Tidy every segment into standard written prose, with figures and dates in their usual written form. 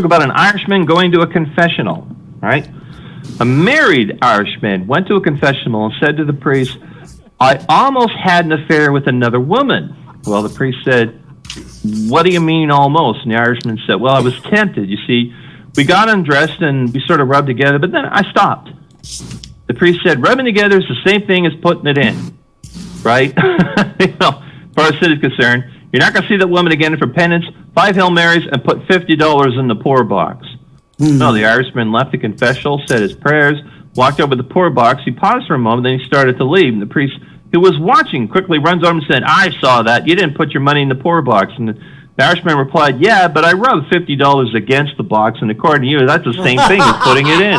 about an Irishman going to a confessional, right? A married Irishman went to a confessional and said to the priest, I almost had an affair with another woman. Well, the priest said, what do you mean almost? And the Irishman said, well, I was tempted. You see, we got undressed and we sort of rubbed together, but then I stopped. The priest said, rubbing together is the same thing as putting it in, right? As far as sin is concerned, you're not going to see that woman again for penance, 5 Hail Marys, and put $50 in the poor box. No, the Irishman left the confessional, said his prayers, walked over to the poor box. He paused for a moment, then he started to leave. And the priest, who was watching, quickly runs over and said, I saw that. You didn't put your money in the poor box. And the Irishman replied, yeah, but I rubbed $50 against the box, and according to you, that's the same thing as putting it in.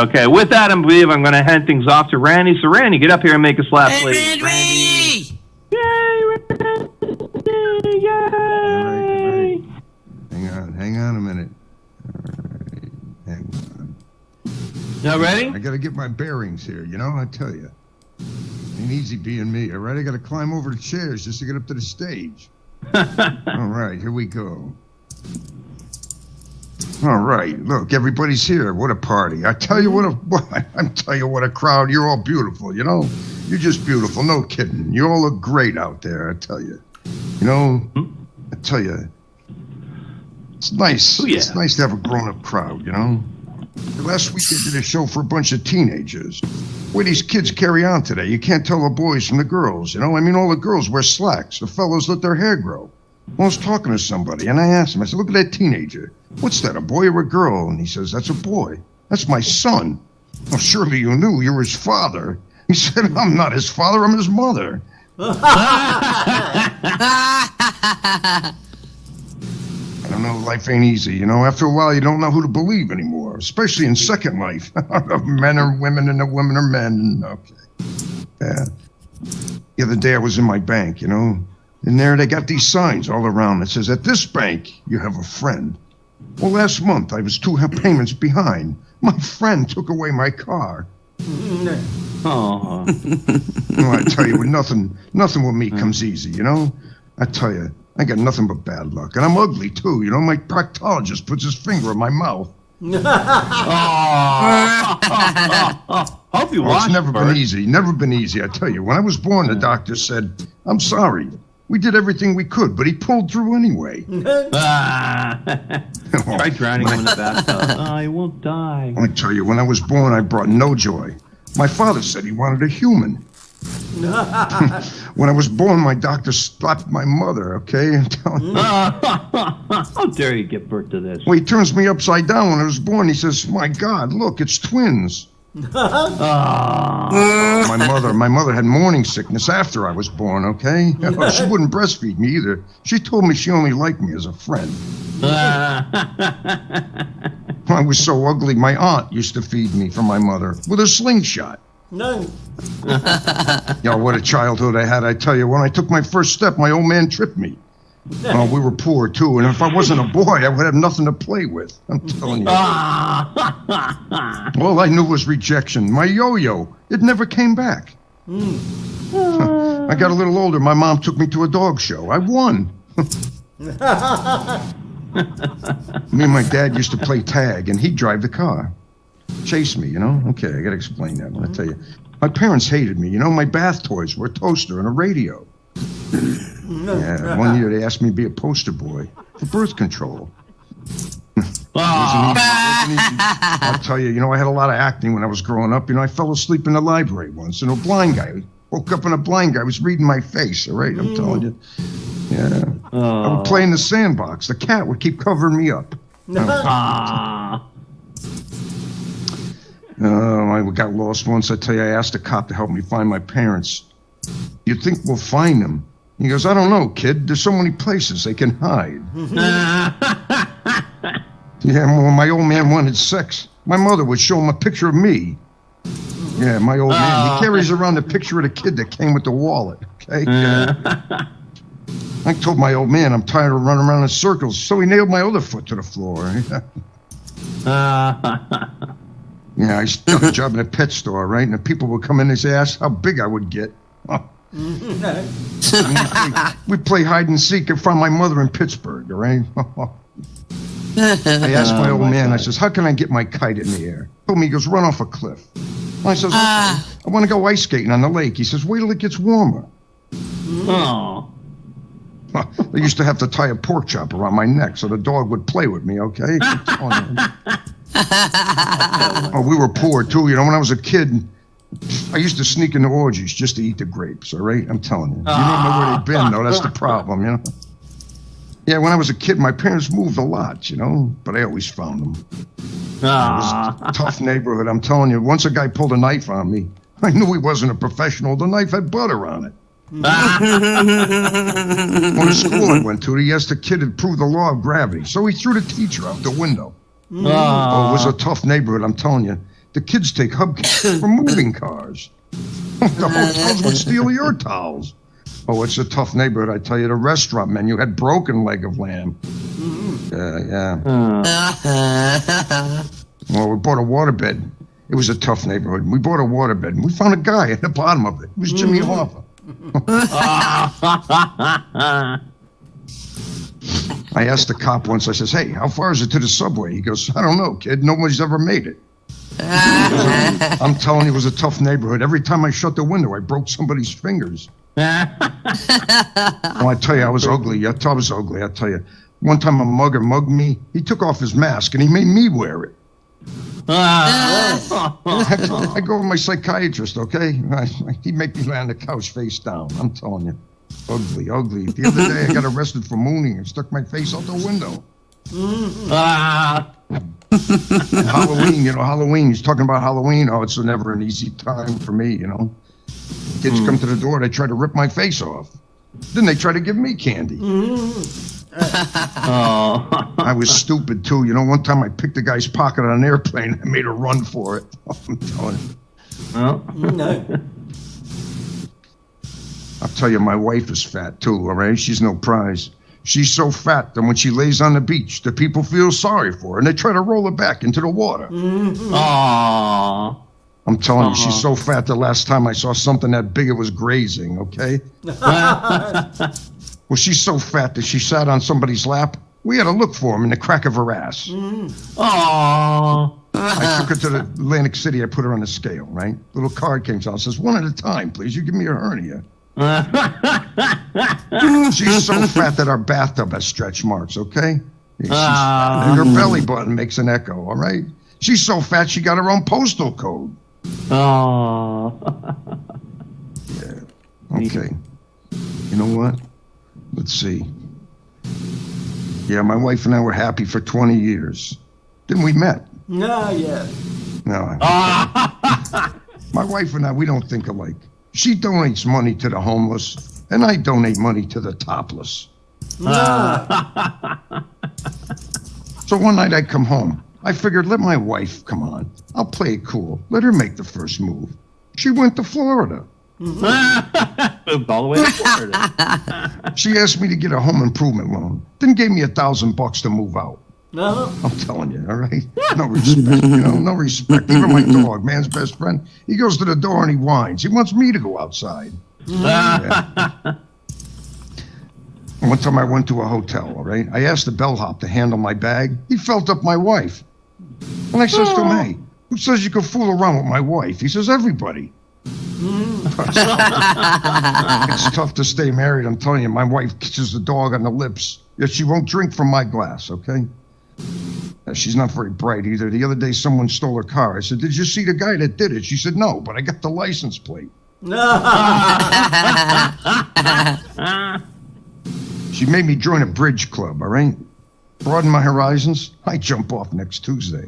Okay, with that, I believe I'm going to hand things off to Randy. So, Randy, get up here and make us laugh, please. Randy! Yay! Yay! Hang on a minute. All right, hang on. Now ready? I got to get my bearings here, I tell you. Ain't easy being me, all right? I got to climb over the chairs just to get up to the stage. All right, here we go. All right, look, everybody's here. What a party. I tell you what a crowd. You're all beautiful, You're just beautiful, no kidding. You all look great out there, I tell you. I tell you, it's nice. Oh, yeah. It's nice to have a grown-up crowd, Last week I did a show for a bunch of teenagers. Where these kids carry on today, you can't tell the boys from the girls, I mean, all the girls wear slacks. The fellows let their hair grow. I was talking to somebody, and I asked him, I said, look at that teenager. What's that, a boy or a girl? And he says, that's a boy. That's my son. Well, surely you knew you were his father. He said, I'm not his father, I'm his mother. I don't know, life ain't easy, After a while, you don't know who to believe anymore, especially in Second Life. Men are women and the women are men. Okay. Yeah. The other day I was in my bank, and there they got these signs all around that says, at this bank, you have a friend. Well, last month, I was 2 payments behind. My friend took away my car. Oh. I tell you, nothing with me comes easy, I tell you, I got nothing but bad luck. And I'm ugly, too, My proctologist puts his finger in my mouth. Hope you It's never been easy. Never been easy, I tell you. When I was born, the doctor said, I'm sorry. We did everything we could, but he pulled through anyway. Try drowning him in the bathtub. He won't die. I tell you, when I was born, I brought no joy. My father said he wanted a human. When I was born, my doctor slapped my mother, okay? I'm telling you. How dare you give birth to this? Well, he turns me upside down when I was born. He says, my God, look, it's twins. My mother had morning sickness after I was born, okay? She wouldn't breastfeed me either. She told me she only liked me as a friend. I was so ugly, my aunt used to feed me from my mother with a slingshot. None. What a childhood I had, I tell you. When I took my first step, my old man tripped me. We were poor, too, and if I wasn't a boy, I would have nothing to play with. I'm telling you. All I knew was rejection. My yo-yo, it never came back. I got a little older. My mom took me to a dog show. I won. Me and my dad used to play tag, and he'd drive the car. Chase me, Okay, I got to explain that. I tell you, my parents hated me. My bath toys were a toaster and a radio. Yeah, one year they asked me to be a poster boy for birth control. I'll tell you, I had a lot of acne when I was growing up. I fell asleep in the library once, and a blind guy woke up, and a blind guy was reading my face, all right? I'm telling you. Yeah. I would play in the sandbox. The cat would keep covering me up. I got lost once. I tell you, I asked a cop to help me find my parents. You think we'll find them? He goes, I don't know, kid. There's so many places they can hide. Yeah, well, my old man wanted sex. My mother would show him a picture of me. Yeah, my old man. He carries around a picture of the kid that came with the wallet. Okay? I told my old man I'm tired of running around in circles, so he nailed my other foot to the floor. Yeah, I took a job in a pet store, right? And the people would come in and say, ask how big I would get. Oh, We play hide and seek in front of my mother in Pittsburgh, all right? I asked my old man, I says, how can I get my kite in the air? He told me, he goes, run off a cliff. I says, okay, I want to go ice skating on the lake. He says, wait till it gets warmer. Oh. They used to have to tie a pork chop around my neck so the dog would play with me, okay? Oh, we were poor, too. You know, when I was a kid, I used to sneak into orgies just to eat the grapes, all right? I'm telling you. You don't know where they've been, though. That's the problem, you know? Yeah, when I was a kid, my parents moved a lot, you know? But I always found them. It was a tough neighborhood, I'm telling you. Once a guy pulled a knife on me. I knew he wasn't a professional. The knife had butter on it. On the school I went to, he asked the kid to prove the law of gravity. So he threw the teacher out the window. Oh, it was a tough neighborhood, I'm telling you. The kids take hubcaps for moving cars. The hotels would steal your towels. Oh, it's a tough neighborhood, I tell you. The restaurant menu had broken leg of lamb. Yeah. Well, we bought a waterbed. It was a tough neighborhood. We bought a waterbed, and we found a guy at the bottom of it. It was Jimmy Hoffa. I asked the cop once, I says, hey, how far is it to the subway? He goes, I don't know, kid. Nobody's ever made it. I'm telling you, it was a tough neighborhood. Every time I shut the window, I broke somebody's fingers. Oh, I tell you, I was ugly. I was ugly, I tell you. One time a mugger mugged me. He took off his mask, and he made me wear it. I go with my psychiatrist, okay? He'd make me lay on the couch face down. I'm telling you. Ugly, ugly. The other day I got arrested for mooning and stuck my face out the window. Halloween, you know, Halloween. He's talking about Halloween. Oh, it's never an easy time for me, you know. Kids come to the door, they try to rip my face off. Then they try to give me candy. I was stupid, too. You know, one time I picked a guy's pocket on an airplane and made a run for it. I'm telling you. No. I'll tell you, my wife is fat, too, all right? She's no prize. She's so fat that when she lays on the beach, the people feel sorry for her, and they try to roll her back into the water. Aww. I'm telling you, she's so fat the last time I saw something that big, it was grazing, okay? Well, she's so fat that she sat on somebody's lap. We had to look for him in the crack of her ass. Aww. I took her to the Atlantic City. I put her on the scale, right? Little card came out. Says, 1 at a time, please. You give me a hernia. She's so fat that our bathtub has stretch marks, okay? Yeah, and her belly button makes an echo, all right? She's so fat she got her own postal code. Oh. Yeah. Okay. You know what? Let's see. Yeah, my wife and I were happy for 20 years. Then we met. No, yeah. No. My wife and I, we don't think alike. She donates money to the homeless, and I donate money to the topless. So one night I come home. I figured, let my wife come on. I'll play it cool. Let her make the first move. She went to Florida. Moved all the way to Florida. She asked me to get a home improvement loan, then gave me $1,000 to move out. No. I'm telling you, all right? No respect, you know, no respect. Even my dog, man's best friend, he goes to the door and he whines. He wants me to go outside. Yeah. One time I went to a hotel, all right? I asked the bellhop to handle my bag. He felt up my wife. And I says to him, hey, who says you can fool around with my wife? He says, everybody. It's tough to stay married, I'm telling you. My wife kisses the dog on the lips, yet she won't drink from my glass, okay? She's not very bright either. The other day, someone stole her car. I said, did you see the guy that did it? She said, no, but I got the license plate. She made me join a bridge club, all right? Broaden my horizons. I jump off next Tuesday.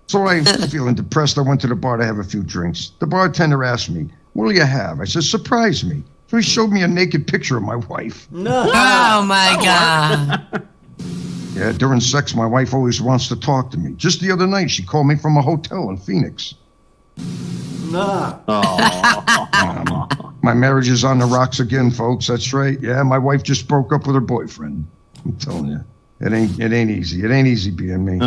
So I, feeling depressed, I went to the bar to have a few drinks. The bartender asked me, what'll you have? I said, surprise me. So he showed me a naked picture of my wife. Oh, my God. Yeah, during sex, my wife always wants to talk to me. Just the other night, she called me from a hotel in Phoenix. My marriage is on the rocks again, folks. That's right. Yeah, my wife just broke up with her boyfriend. I'm telling you, it ain't easy. It ain't easy being me.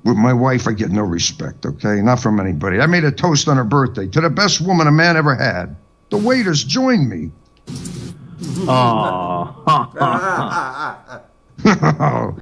With my wife, I get no respect, okay? Not from anybody. I made a toast on her birthday to the best woman a man ever had. The waiters joined me. Oh. Oh,